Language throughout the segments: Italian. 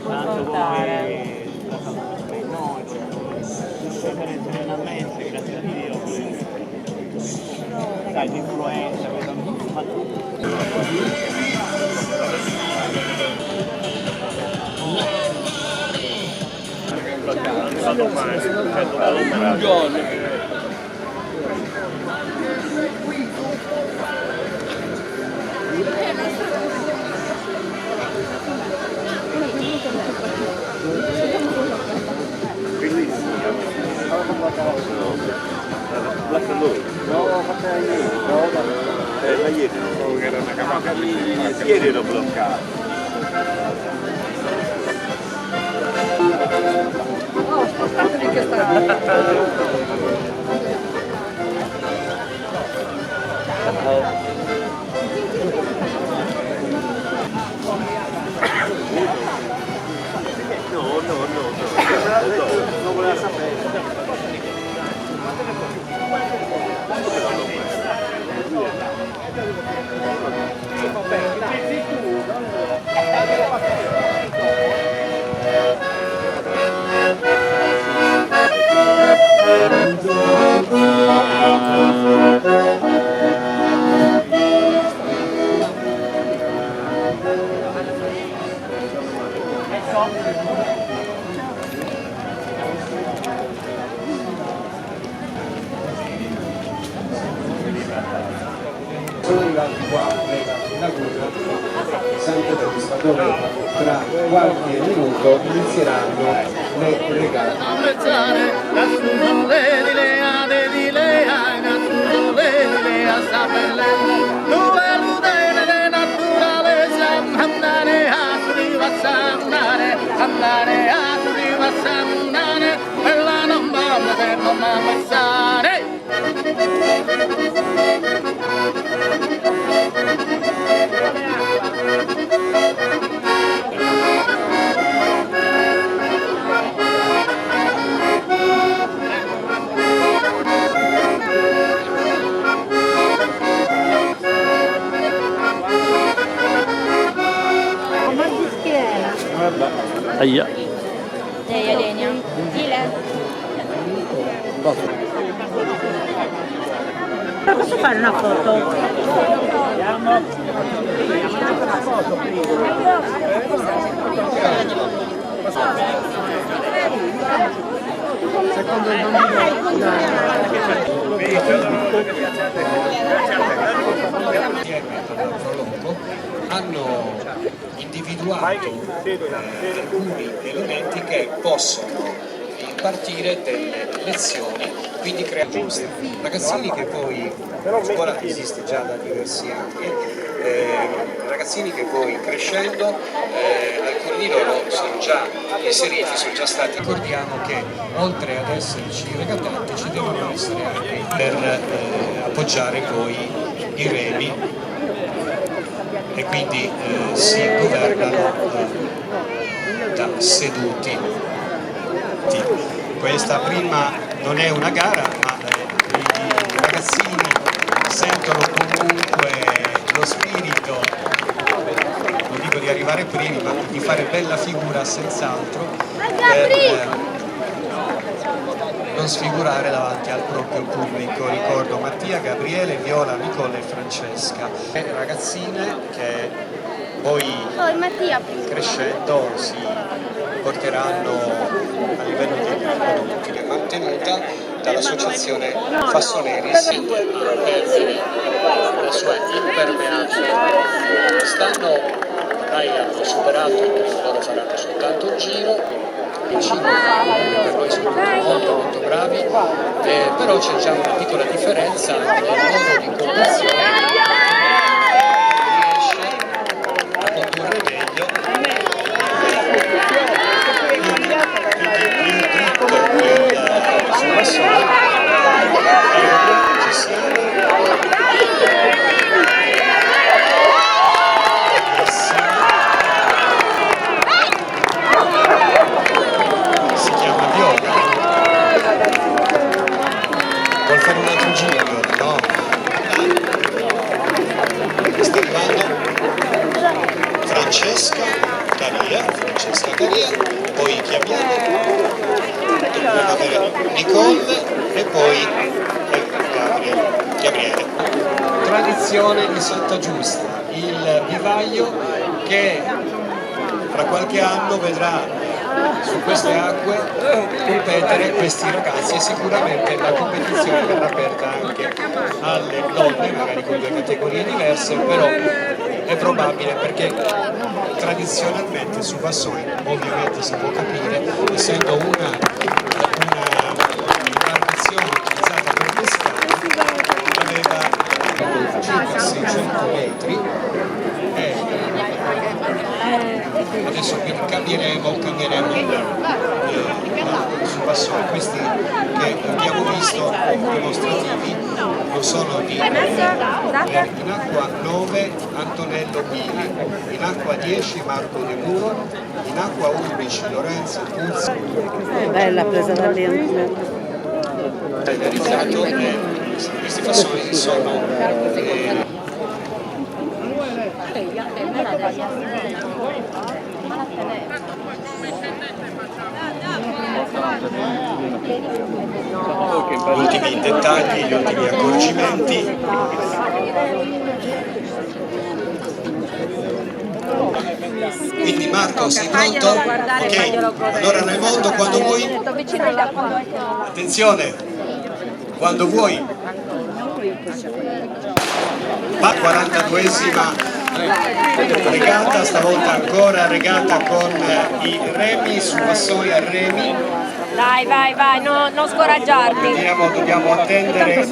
confrontare. No, serenamente, grazie a Dio, sai, l'influenza, ma ieri ero bloccato. Non voleva sapere. Sono arrivati qua nella curva Santo Cristo, dove tra qualche minuto inizieranno le Aia. Ehi Elenia, dile. Posso fare una foto? Secondo il hanno individuato alcuni elementi che possono impartire delle lezioni, quindi creare giuste. Ragazzini che poi, la scuola esiste già da diversi anni, ragazzini che poi crescendo, alcuni di loro sono già inseriti, sono già stati. Ricordiamo che oltre ad esserci regattanti ci devono essere anche per appoggiare poi i remi e quindi si governano da seduti. Questa prima non è una gara, ma i ragazzini sentono comunque lo spirito, non dico di arrivare primi, ma di fare bella figura senz'altro per non sfigurare davanti al proprio pubblico. Ricordo Mattia, Gabriele, Viola, Nicola e Francesca, ragazzine che poi crescendo si porteranno a livello di adulti. È mantenuta dall'associazione Fassoneris, la sua impermeabile. Quest'anno ormai hanno superato, loro faranno soltanto un giro. Per noi sono molto bravi, però c'è già una piccola differenza nel modo di conduzione, riesce a condurre meglio il dritto sul bassone si chiama Viola. Vuol fare un altro giro, no? Nicole e poi Gabriele. Tradizione di Sant'Agustia, il vivaio che tra qualche anno vedrà su queste acque competere questi ragazzi, e sicuramente la competizione verrà aperta anche alle donne, magari con due categorie diverse, però è probabile, perché tradizionalmente su Vassoi, ovviamente si può capire, essendo una imbarcazione utilizzata per pescare, aveva circa 600 metri e adesso quindi cambieremo su Vassoi. Questi che abbiamo visto dimostrativi non sono di in acqua 9 Antonello Bili, in acqua 10 Marco De Muro, in acqua 11 Lorenzo Puzzi. Bella presa da lì. Realizzato, questi vassoi sono gli ultimi dettagli, gli ultimi accorgimenti. Quindi Marco, sei pronto? Ok, allora Raimondo, quando vuoi. Attenzione, quando vuoi. Va 42esima regata, stavolta ancora regata con i remi su Vassoi a remi. Vai, non scoraggiarti. Dobbiamo attendere che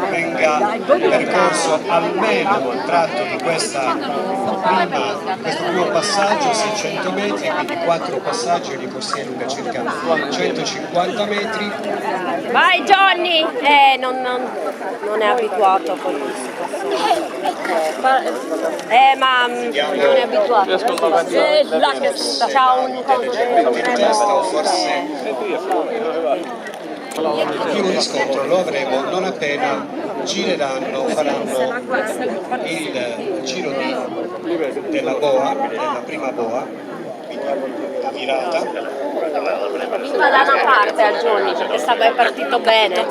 venga percorso almeno il tratto di questo primo passaggio, 600 metri, quindi 4 passaggi di corsia lunga circa 150 metri. Vai Johnny! Non è abituato a questo. Ma non è abituato. C'ha un testa o forse il primo riscontro lo avremo non appena faranno il giro della boa, della prima boa, quindi la virata. Va da una parte a Johnny perché è partito bene.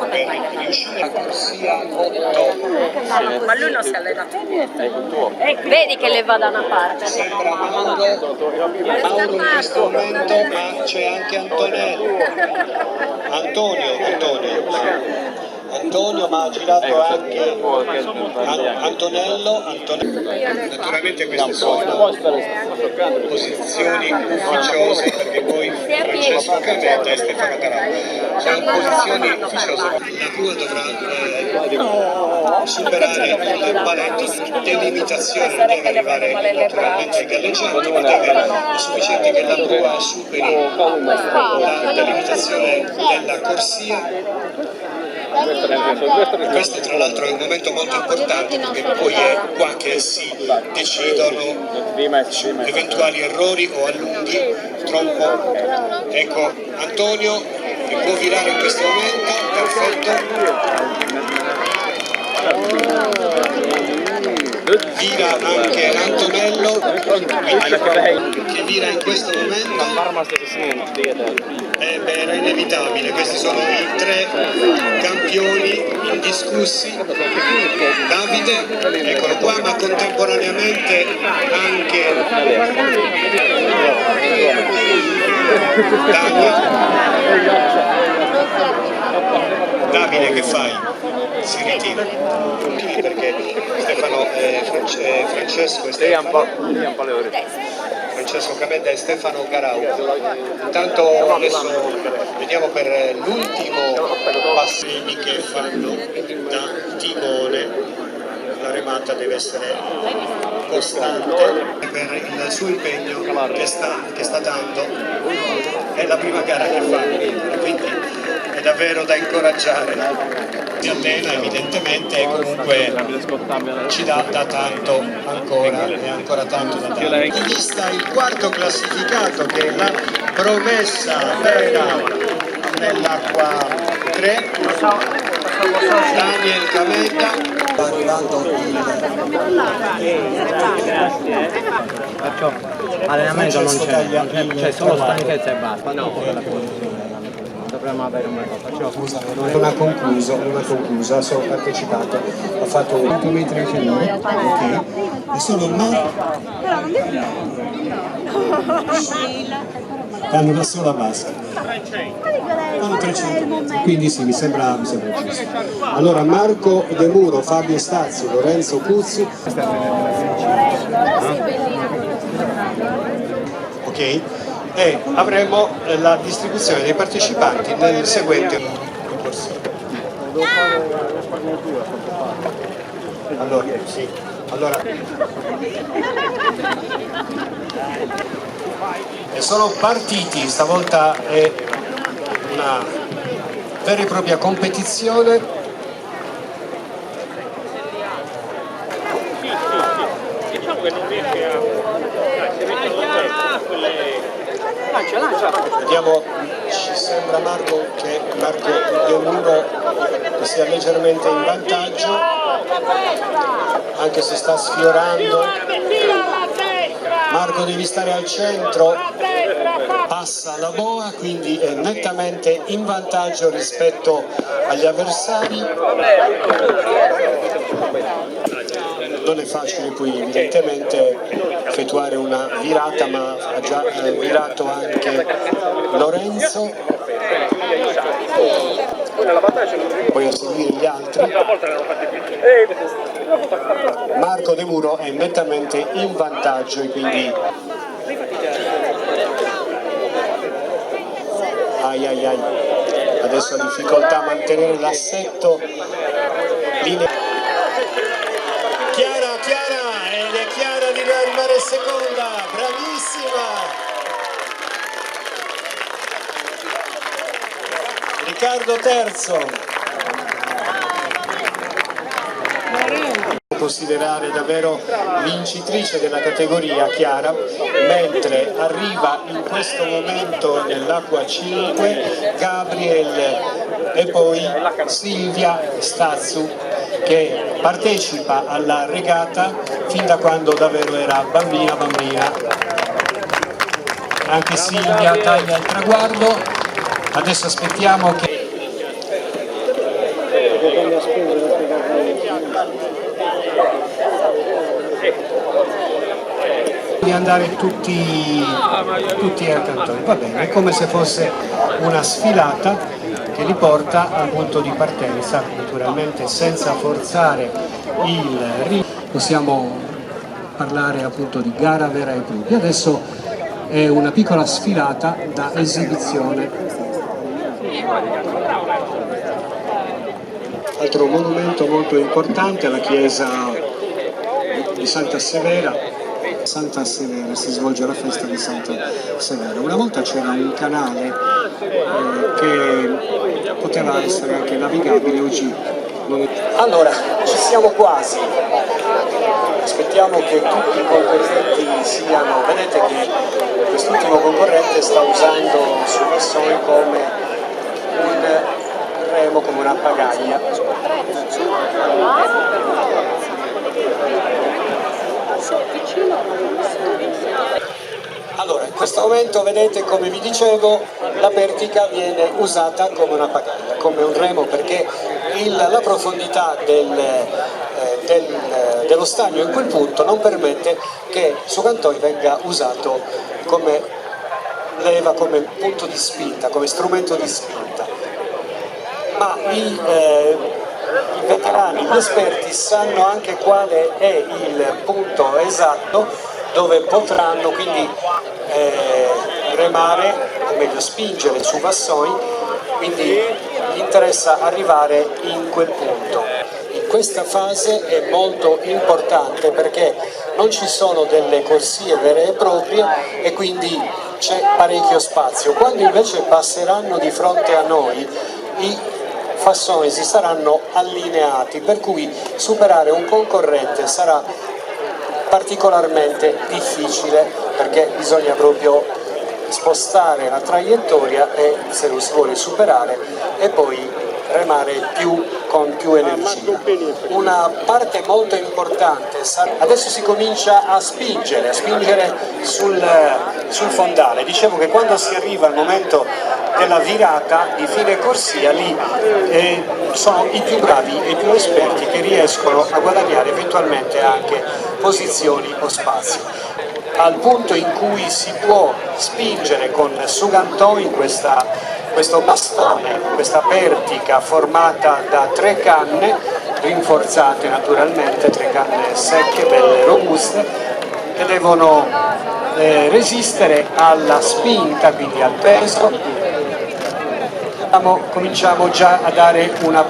La corsia 8. Ma lui non si allena. Vedi che le va da una parte. Sembra Mauro in questo momento, ma c'è anche Antonio, ma ha girato anche Antonello. Naturalmente queste sono posizioni ufficiose, perché poi Francesco Cametta e Stefano Carà sono posizioni ufficiose. La prua dovrà superare il paletto di delimitazione, non deve arrivare naturalmente ai galleggianti, ma è sufficiente che la prua superi la delimitazione della corsia. Questo tra l'altro è un momento molto importante, perché poi è qua che si decidono eventuali errori o allunghi troppo. Ecco Antonio che può virare in questo momento, perfetto. Vira anche Antonello, che vira in questo momento. Era inevitabile, questi sono i 3 campioni indiscussi. Davide, eccolo qua, ma contemporaneamente anche Davide, che fai? Si ritira perché Francesco Cametta e Stefano Garau. Intanto adesso vediamo per l'ultimo passini che fanno da timone. La remata deve essere costante per il suo impegno che sta dando. È la prima gara che fa, quindi è davvero da incoraggiare. Si allena evidentemente e comunque ci dà tanto ancora, e ancora tanto da dare. Di vista il quarto classificato, che è la promessa vera dell'acqua 3, Daniel Cametta. Sta arrivando Perciò allenamento non c'è solo stanchezza e basta. Non ha concluso, ha solo partecipato, ha fatto 8 metri anche lui, ok? E sono fanno una sola vasca. Fanno 300 metri, quindi sì, mi sembra giusto. Allora Marco De Muro, Fabio Stazio, Lorenzo Cuzzi. Ok? E avremo la distribuzione dei partecipanti nel seguente corso. Allora, sì, allora sono partiti, stavolta è una vera e propria competizione. Diciamo che non riesce a... Vediamo, ci sembra Marco De Muro che sia leggermente in vantaggio, anche se sta sfiorando. Marco devi stare al centro, passa la boa, quindi è nettamente in vantaggio rispetto agli avversari. Non è facile poi evidentemente effettuare una virata, ma ha già virato anche Lorenzo, poi a seguire gli altri. Marco De Muro è nettamente in vantaggio e quindi adesso ha difficoltà a mantenere l'assetto linea. Chiara, ed è Chiara di arrivare seconda, bravissima! Riccardo terzo. Considerare davvero vincitrice della categoria Chiara, mentre arriva in questo momento nell'acqua 5 Gabriel e poi Silvia Stazzu, che partecipa alla regata fin da quando davvero era bambina. Anche Silvia taglia il traguardo. Adesso aspettiamo che di andare tutti a cantone, va bene, è come se fosse una sfilata che li porta al punto di partenza, naturalmente senza forzare il ritmo. Possiamo parlare appunto di gara vera e propria. Adesso è una piccola sfilata da esibizione. Altro monumento molto importante, la chiesa di Santa Severa. Si svolge la festa di Santa Severa. Una volta c'era un canale che poteva essere anche navigabile, oggi non è. Allora, ci siamo quasi. Aspettiamo che tutti i concorrenti siano. Vedete che quest'ultimo concorrente sta usando sul vassone come un remo, come una pagaglia. Allora, in questo momento vedete, come vi dicevo, la pertica viene usata come una pagaglia, come un remo, perché la profondità dello stagno in quel punto non permette che il Sugantoi venga usato come leva, come punto di spinta, come strumento di spinta. Ma i veterani, gli esperti sanno anche quale è il punto esatto dove potranno quindi remare, o meglio spingere su vassoi, quindi gli interessa arrivare in quel punto. In questa fase è molto importante perché non ci sono delle corsie vere e proprie e quindi c'è parecchio spazio. Quando invece passeranno di fronte a noi, i fassoni si saranno allineati, per cui superare un concorrente sarà particolarmente difficile, perché bisogna proprio spostare la traiettoria e, se lo si vuole superare, e poi remare con più energia. Una parte molto importante, adesso si comincia a spingere sul fondale. Dicevo che quando si arriva al momento della virata di fine corsia, lì sono i più bravi e i più esperti che riescono a guadagnare eventualmente anche posizioni o spazio. Al punto in cui si può spingere con Sugantoi questo bastone, questa pertica formata da 3 canne, rinforzate naturalmente, 3 canne secche, belle, robuste, che devono resistere alla spinta, quindi al peso. Cominciamo già a dare un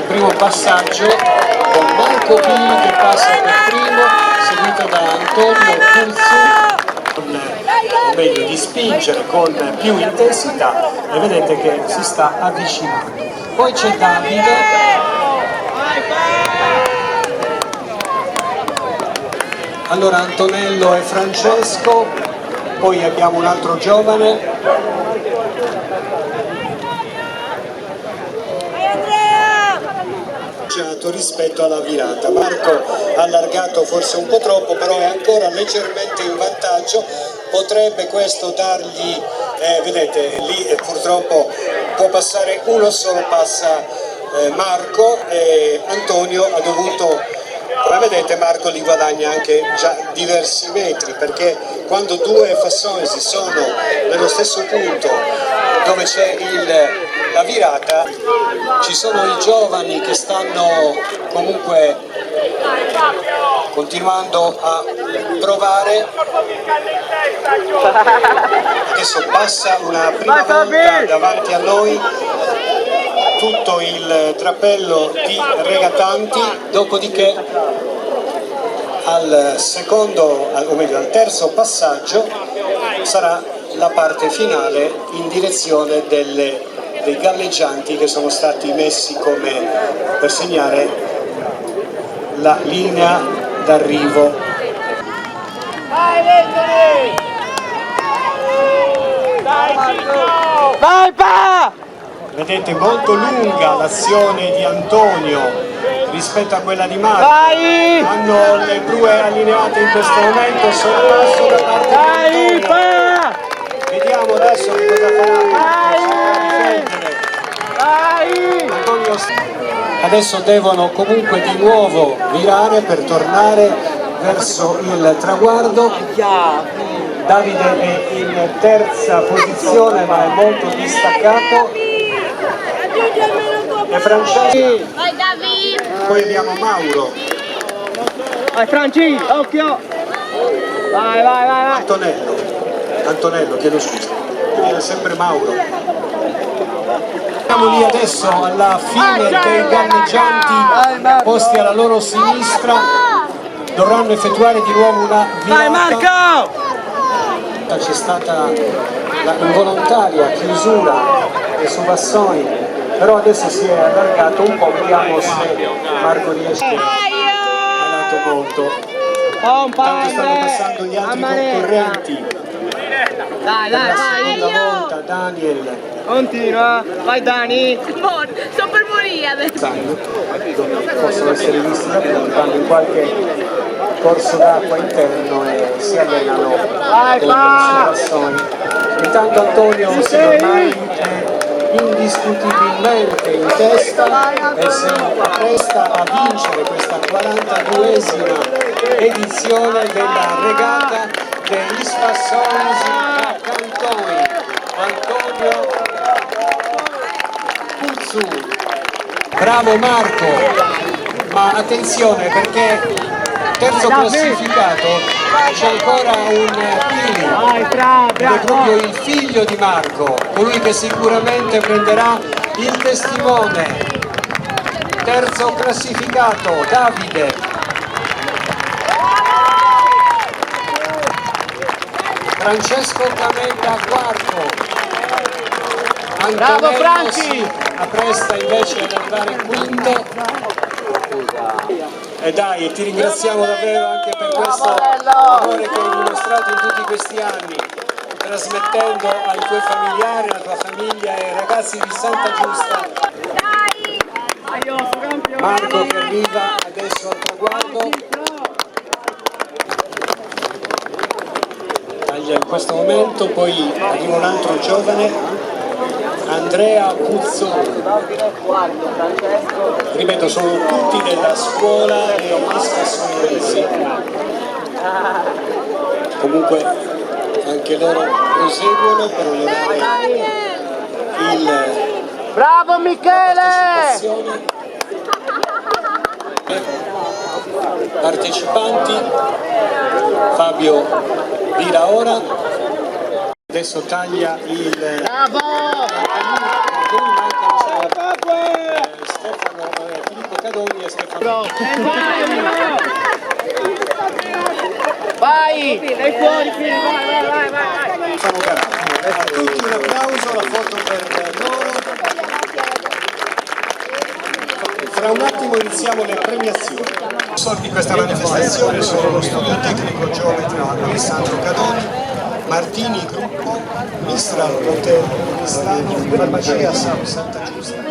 primo passaggio con Marco Pini che passa per primo, seguito da Antonio Pulzu, o meglio di spingere con più intensità, e vedete che si sta avvicinando. Poi c'è Davide, allora Antonello e Francesco, poi abbiamo un altro giovane, rispetto alla virata. Marco ha allargato forse un po' troppo, però è ancora leggermente in vantaggio, potrebbe questo dargli, vedete lì purtroppo può passare uno solo, passa Marco, e Antonio ha dovuto, come vedete Marco li guadagna anche già diversi metri, perché quando 2 fassonesi sono nello stesso punto dove c'è la virata, ci sono i giovani che stanno comunque continuando a provare. Adesso passa una prima volta davanti a noi tutto il drappello di regatanti, dopodiché al terzo passaggio sarà la parte finale in direzione dei galleggianti che sono stati messi come per segnare la linea d'arrivo. Vai pa! Vedete molto lunga l'azione di Antonio rispetto a quella di Marco. Vai! Hanno le prue allineate in questo momento, sorpasso da parte di Antonio. Vediamo adesso che cosa farà. Antonio. Adesso devono comunque di nuovo virare per tornare verso il traguardo. Davide è in terza posizione ma è molto distaccato. E Francesco. Vai Davide! Poi abbiamo Mauro. Vai Franci, occhio! Vai! Antonello, chiedo scusa. Viene sempre Mauro. Siamo lì adesso alla fine dei galleggianti posti alla loro sinistra. Dovranno effettuare di nuovo una virata. Vai Marco! C'è stata la involontaria chiusura dei subassoni, però adesso si è allargato un po', vediamo se Marco riesce a dato molto. Intanto stanno passando gli altri concorrenti. Dai, Per la seconda volta Daniel. Continua, vai Dani! Sto per morire! Possono essere visti da tutti, vanno in qualche corso d'acqua interno e si allenano con i subassoni. Intanto Antonio si ormai è indiscutibilmente in testa e si appresta a vincere questa 42esima edizione della regata degli Spassonesi a Cantoni. Antonio Puzzu. Bravo Marco, ma attenzione perché terzo classificato c'è ancora un Pini, ed è proprio il figlio di Marco, colui che sicuramente prenderà il testimone. Terzo classificato Davide. Francesco Camenda quarto. Bravo Franci! Si appresta invece ad andare quinto. E dai, ti ringraziamo davvero anche per questo amore che hai dimostrato in tutti questi anni, trasmettendo ai tuoi familiari, alla tua famiglia e ai ragazzi di Santa Giusta. Marco che arriva adesso al traguardo. Taglia il questo momento, poi arriva un altro giovane, Andrea Puzzoni. Ripeto, sono tutti della scuola e Isca. Comunque anche loro proseguono per onorare Bravo Michele! Partecipanti, Fabio Vira ora, adesso taglia il... Bravo! Stefano, Filippo Cadoni e Stefano. Vai! Sei fuori, Filippo! Vai! Siamo bravi. A tutti un applauso, la foto per loro. Fra un attimo iniziamo le premiazioni. I sponsor di questa manifestazione sono lo studio tecnico geometra Alessandro Cadoni, Martini Gruppo, Mistral Hotel Milano, Farmacia Santa Giusta.